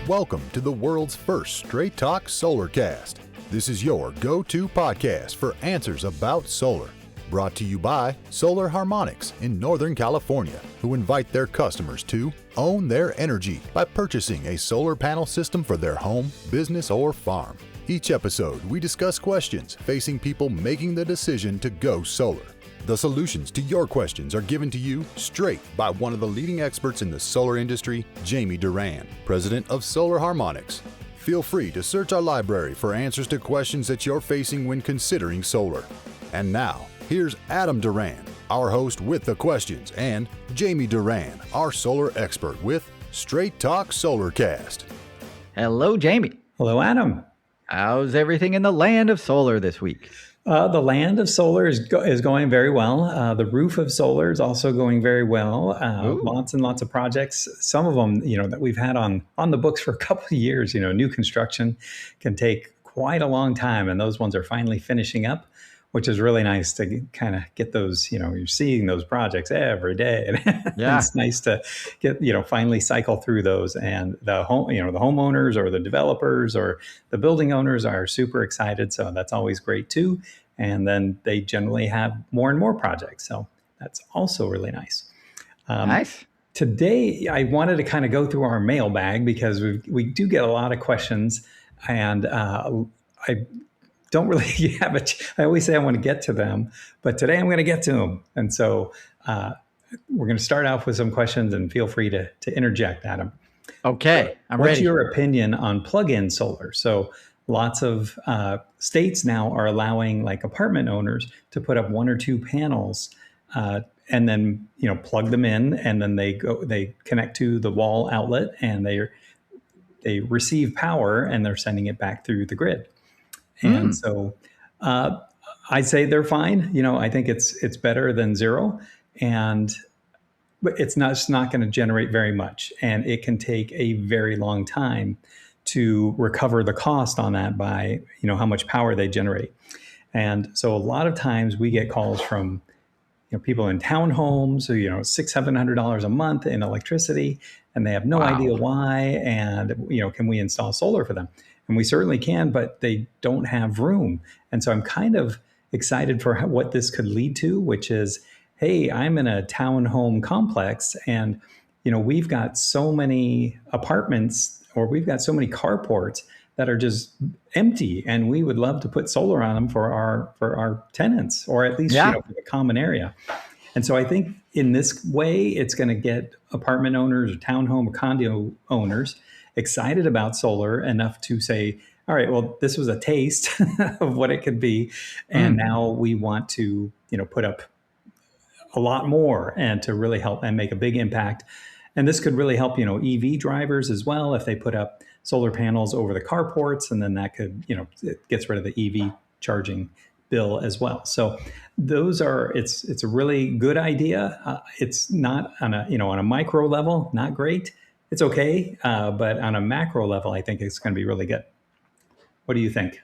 Welcome to the world's first Straight Talk Solarcast. This is your go-to podcast for answers about solar. Brought to you by Solar Harmonics in Northern California, who invite their customers to own their energy by purchasing a solar panel system for their home, business, or farm. Each episode, we discuss questions facing people making the decision to go solar. The solutions to your questions are given to you straight by one of the leading experts in the solar industry, Jamie Duran, president of Solar Harmonics. Feel free to search our library for answers to questions that you're facing when considering solar. And now, here's Adam Duran, our host with the questions, and Jamie Duran, our solar expert with Straight Talk Solarcast. Hello, Jamie. Hello, Adam. How's everything in the land of solar this week? The land of solar is going very well. The roof of solar is also going very well. Lots and lots of projects. Some of them, that we've had on the books for a couple of years. New construction can take quite a long time, and those ones are finally finishing up, which is really nice to kind of get those. You're seeing those projects every day, and yeah. It's nice to get finally cycle through those. And the homeowners or the developers or the building owners are super excited, so that's always great too. And then they generally have more and more projects, so that's also really nice. Nice. Today, I wanted to kind of go through our mailbag because we do get a lot of questions, and I don't really have I always say I want to get to them, but today I'm going to get to them. And so we're going to start off with some questions, and feel free to interject, Adam. Okay, I'm ready. What's your opinion on plug-in solar? So lots of states now are allowing like apartment owners to put up one or two panels and then plug them in, and then they connect to the wall outlet, and they receive power, and they're sending it back through the grid. And so I'd say they're fine. I think it's better than zero, but it's not going to generate very much, and it can take a very long time to recover the cost on that by how much power they generate. And so a lot of times we get calls from people in townhomes who $600-700 a month in electricity, and they have no idea why, and can we install solar for them? And we certainly can, but they don't have room. And so I'm kind of excited for what this could lead to, which is, hey, I'm in a townhome complex, and we've got so many apartments, or we've got so many carports that are just empty, and we would love to put solar on them for our tenants, or at least for the common area. And so I think in this way, it's going to get apartment owners or townhome or condo owners excited about solar enough to say, all right, well, this was a taste of what it could be, and now we want to put up a lot more and to really help and make a big impact. And this could really help, EV drivers as well, if they put up solar panels over the carports, and then that could, it gets rid of the EV charging bill as well. So it's a really good idea. It's not on a micro level, not great. It's okay. But on a macro level, I think it's going to be really good. What do you think?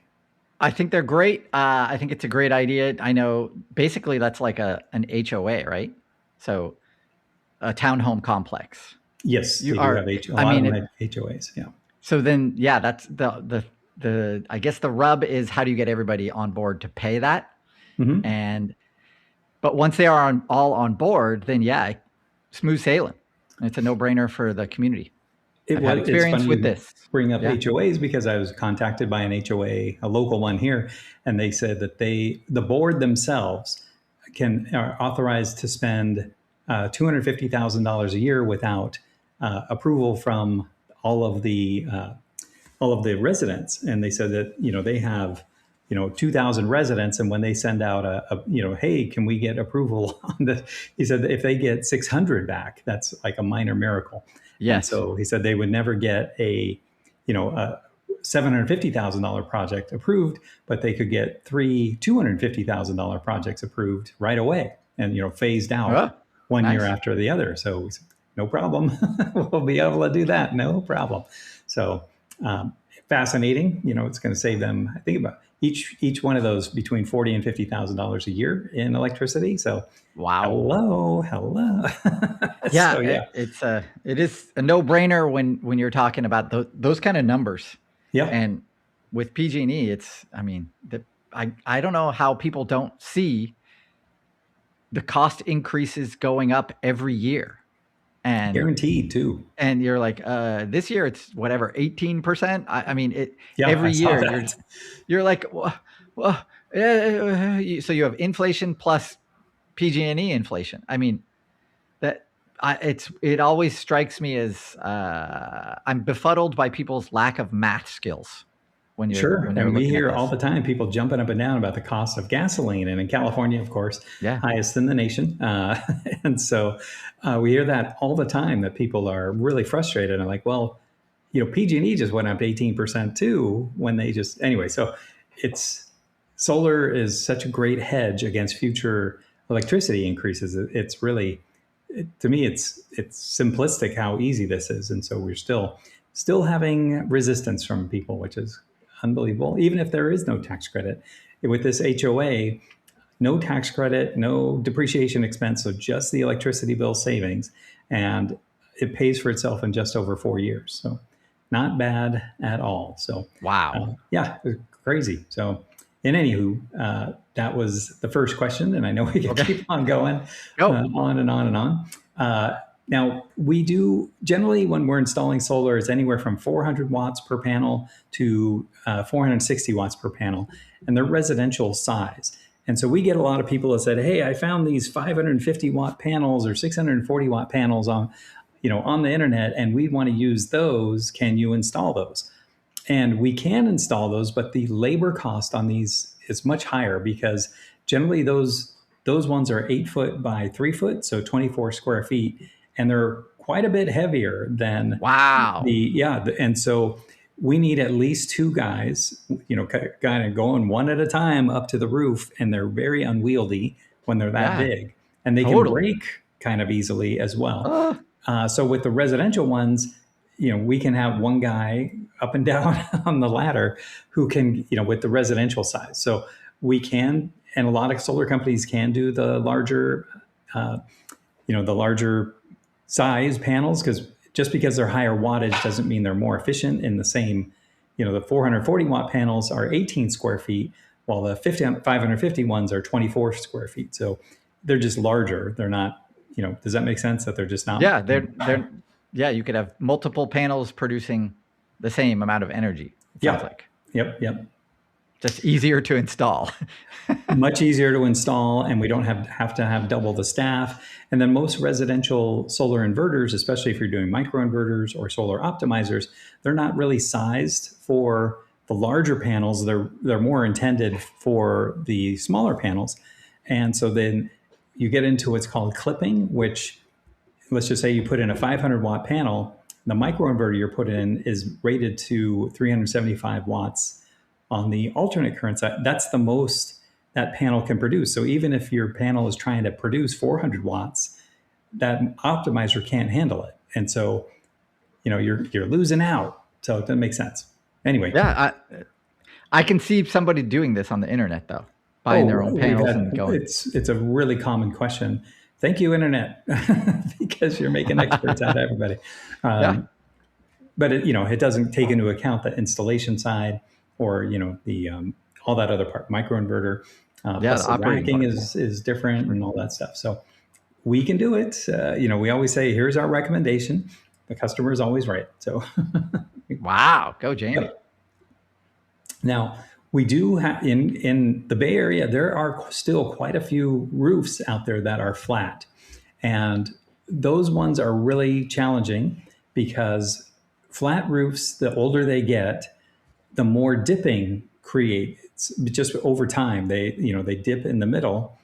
I think they're great. I think it's a great idea. I know basically that's like an HOA, right? So a townhome complex. Yes, you have HOAs. Yeah. So then, that's the I guess the rub is, how do you get everybody on board to pay that? Mm-hmm. But once they are all on board, then smooth sailing. It's a no-brainer for the community. I've had experience with this. Bring up HOAs because I was contacted by an HOA, a local one here, and they said that the board themselves are authorized to spend $250,000 a year without approval from all of the residents. And they said that they have 2,000 residents, and when they send out hey, can we get approval on this? He said that if they get 600 back, that's like a minor miracle. Yes. And so he said they would never get a $750,000 project approved, but they could get three $250,000 projects approved right away, and phased out one year after the other. So we said, no problem. We'll be able to do that. No problem. So fascinating. It's going to save them, I think, about each one of those between $40,000 and $50,000 a year in electricity. So Wow. hello. Yeah, So yeah. it is a no-brainer when you're talking about those kind of numbers. Yeah. And with PG&E, I don't know how people don't see the cost increases going up every year. And guaranteed too. And you're like, this year it's whatever, 18%. I mean, Yeah, every I saw year that. you're like, so you have inflation plus PG&E inflation. I mean, it always strikes me as I'm befuddled by people's lack of math skills when Sure. they're And we looking at hear this. all the time people jumping up and down about the cost of gasoline. And in California, of course, Yeah. highest in the nation. And so we hear that all the time, that people are really frustrated and like, well, PG&E just went up 18% too when they just, anyway. So solar is such a great hedge against future electricity increases. It's really, to me, it's simplistic how easy this is. And so we're still having resistance from people, which is unbelievable, even if there is no tax credit. With this HOA, no tax credit, no depreciation expense, so just the electricity bill savings, and it pays for itself in just over 4 years. So not bad at all. So wow. Yeah, it was crazy. So in anywho, that was the first question, and I know we can keep on going on and on and on. Now, we do generally, when we're installing solar, it's anywhere from 400 watts per panel to 460 watts per panel, and they're residential size. And so we get a lot of people that said, hey, I found these 550 watt panels or 640 watt panels on the internet, and we want to use those. Can you install those? And we can install those, but the labor cost on these is much higher, because generally those ones are 8 foot by 3 foot, so 24 square feet. And they're quite a bit heavier than and so we need at least 2 guys, kind of going one at a time up to the roof, and they're very unwieldy when they're that big, and they can break kind of easily as well. So with the residential ones, we can have one guy up and down on the ladder who can, with the residential size. So we can, and a lot of solar companies can do the larger, the larger size panels, because they're higher wattage doesn't mean they're more efficient in the same, the 440 watt panels are 18 square feet, while the 550 ones are 24 square feet. So they're just larger. They're not, does that make sense that they're just not? Yeah, you could have multiple panels producing the same amount of energy. It sounds like. Yep. Just easier to install. Much easier to install, and we don't have to have double the staff. And then most residential solar inverters, especially if you're doing microinverters or solar optimizers, they're not really sized for the larger panels. They're more intended for the smaller panels. And so then you get into what's called clipping, which, let's just say you put in a 500 watt panel, the microinverter you're putting in is rated to 375 watts on the alternate current side. That's the most that panel can produce. So even if your panel is trying to produce 400 watts, that optimizer can't handle it. And so, you're losing out. So it doesn't make sense. Anyway. Yeah, I can see somebody doing this on the internet, though, buying their own panels and going. It's a really common question. Thank you, internet, because you're making experts out of everybody. But it doesn't take into account the installation side, or the all that other part, microinverter. Plus the racking is different and all that stuff. So we can do it. We always say, here's our recommendation. The customer is always right. So wow, go Jamie. Yep. Now, we do have in the Bay Area, there are still quite a few roofs out there that are flat. And those ones are really challenging, because flat roofs, the older they get, the more dipping creates just over time. They dip in the middle,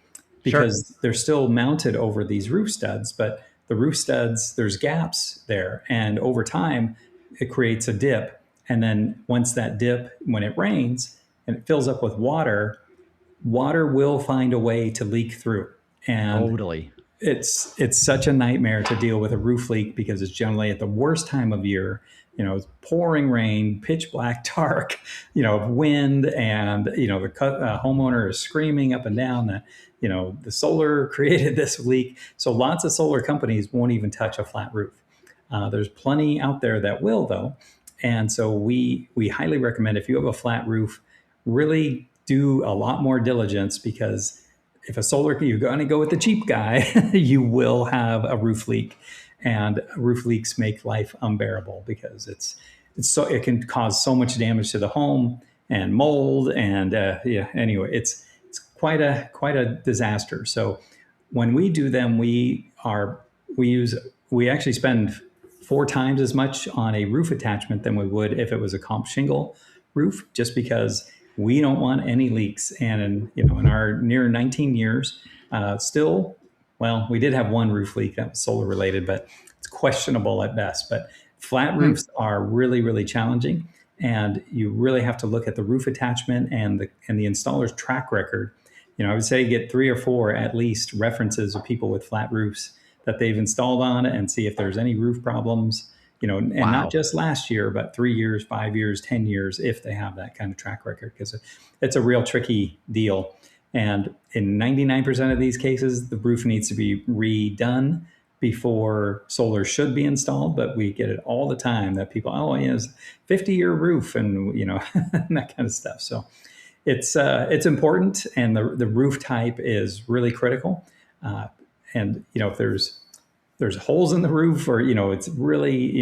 because they're still mounted over these roof studs, but the roof studs, there's gaps there. And over time, it creates a dip. And then once that dip, when it rains and it fills up with water will find a way to leak through. And totally. it's such a nightmare to deal with a roof leak because it's generally at the worst time of year. It's pouring rain, pitch black, dark, wind, and the homeowner is screaming up and down that the solar created this leak. So lots of solar companies won't even touch a flat roof. There's plenty out there that will, though, and so we highly recommend, if you have a flat roof, really do a lot more diligence, because if you're going to go with the cheap guy, you will have a roof leak, and roof leaks make life unbearable because it can cause so much damage to the home and mold, and anyway, it's quite a disaster. So when we do them, we actually spend 4 times as much on a roof attachment than we would if it was a comp shingle roof, just because we don't want any leaks. And in our near 19 years, we did have one roof leak that was solar related, but it's questionable at best. But flat roofs are really, really challenging, and you really have to look at the roof attachment and the installer's track record. I would say get 3 or 4 at least references of people with flat roofs that they've installed on it, and see if there's any roof problems. And not just last year, but 3 years, 5 years, 10 years, if they have that kind of track record, because it's a real tricky deal. And in 99% of these cases, the roof needs to be redone before solar should be installed. But we get it all the time that people, it's 50-year roof, and and that kind of stuff. So it's important, and the roof type is really critical. And if there's holes in the roof, or it's really,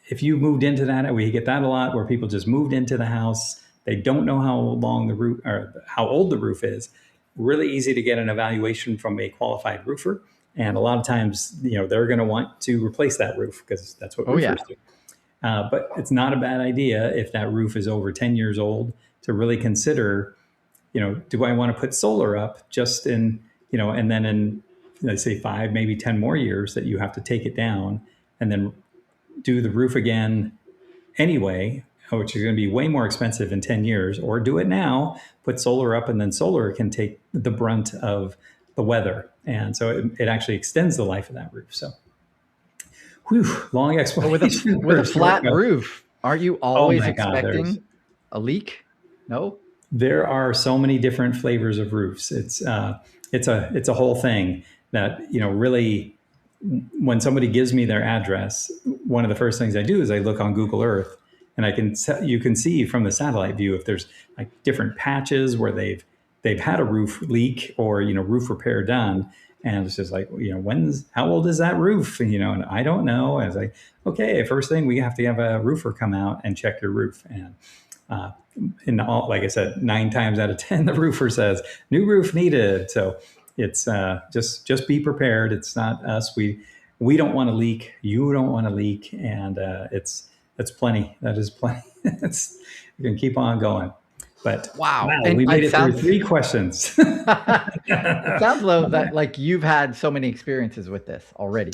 if you moved into that, we get that a lot, where people just moved into the house, they don't know how long the roof, or how old the roof is. Really easy to get an evaluation from a qualified roofer, and a lot of times they're going to want to replace that roof, because that's what roofers do. But it's not a bad idea, if that roof is over 10 years old, to really consider, do I want to put solar up just in, and then in, let's say 5, maybe 10 more years, that you have to take it down and then do the roof again anyway, which is going to be way more expensive in 10 years, or do it now, put solar up, and then solar can take the brunt of the weather. And so it actually extends the life of that roof. So, long explanation. With a flat roof, aren't you always expecting a leak? No? There are so many different flavors of roofs. It's a whole thing that, really, when somebody gives me their address, one of the first things I do is I look on Google Earth, and you can see from the satellite view if there's like different patches where they've had a roof leak, or roof repair done, and it's just like, how old is that roof? And I don't know. And it's like, okay, first thing, we have to have a roofer come out and check your roof. And like I said, 9 times out of 10, the roofer says new roof needed. So it's just be prepared. It's not us. We don't want to leak. You don't want to leak, and it's plenty. That is plenty. You can keep on going. But wow, we made it through 3 questions. It sounds like you've had so many experiences with this already.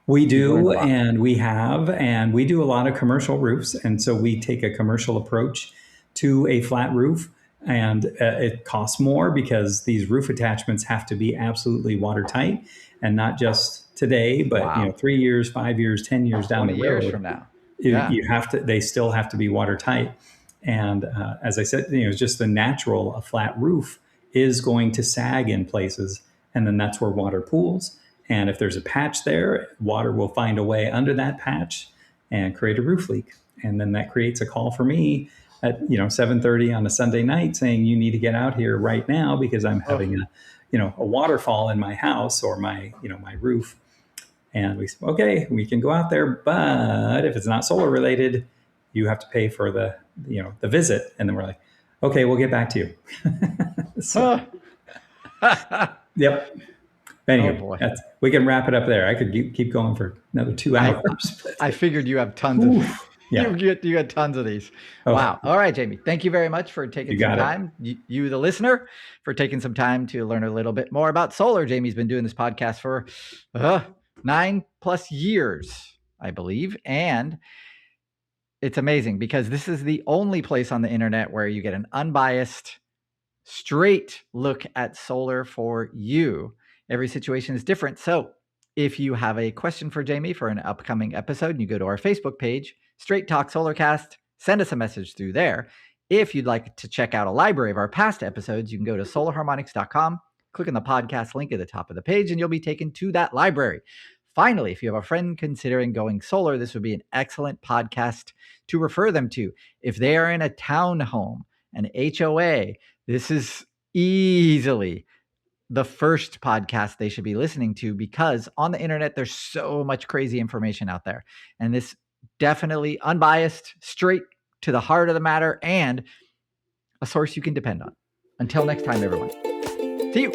We do, and we do a lot of commercial roofs, and so we take a commercial approach to a flat roof, and it costs more because these roof attachments have to be absolutely watertight, and not just today, but 3 years, 5 years, 10 years down the road. Years from now, they still have to be watertight. And as I said, just the natural, a flat roof is going to sag in places, and then that's where water pools. And if there's a patch there, water will find a way under that patch and create a roof leak. And then that creates a call for me at 7:30 on a Sunday night, saying you need to get out here right now, because I'm having a waterfall in my house, or my roof. And we said, okay, we can go out there, but if it's not solar related, you have to pay for the visit. And then we're like, okay, we'll get back to you. Yep. Anyway, we can wrap it up there. I could keep going for another 2 hours. I figured you have tons of you had tons of these. Okay. Wow. All right, Jamie. Thank you very much for taking some time. You, the listener, for taking some time to learn a little bit more about solar. Jamie's been doing this podcast for 9+ years, I believe. And it's amazing, because this is the only place on the internet where you get an unbiased, straight look at solar for you. Every situation is different. So if you have a question for Jamie for an upcoming episode, and you go to our Facebook page, Straight Talk Solarcast, send us a message through there. If you'd like to check out a library of our past episodes, you can go to solarharmonics.com, click on the podcast link at the top of the page, and you'll be taken to that library. Finally, if you have a friend considering going solar, this would be an excellent podcast to refer them to. If they are in a townhome, an HOA, this is easily the first podcast they should be listening to, because on the internet, there's so much crazy information out there. And this definitely unbiased, straight to the heart of the matter, and a source you can depend on. Until next time, everyone. See you.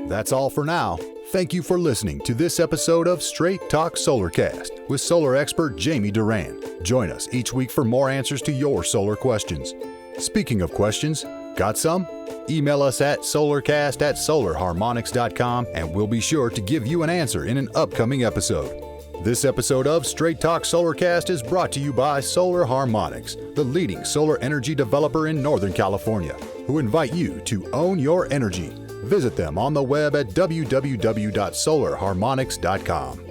That's all for now. Thank you for listening to this episode of Straight Talk Solarcast with solar expert Jamie Duran. Join us each week for more answers to your solar questions. Speaking of questions, got some? Email us at solarcast@solarharmonics.com and we'll be sure to give you an answer in an upcoming episode. This episode of Straight Talk Solarcast is brought to you by Solar Harmonics, the leading solar energy developer in Northern California, who invite you to own your energy. Visit them on the web at www.solarharmonics.com.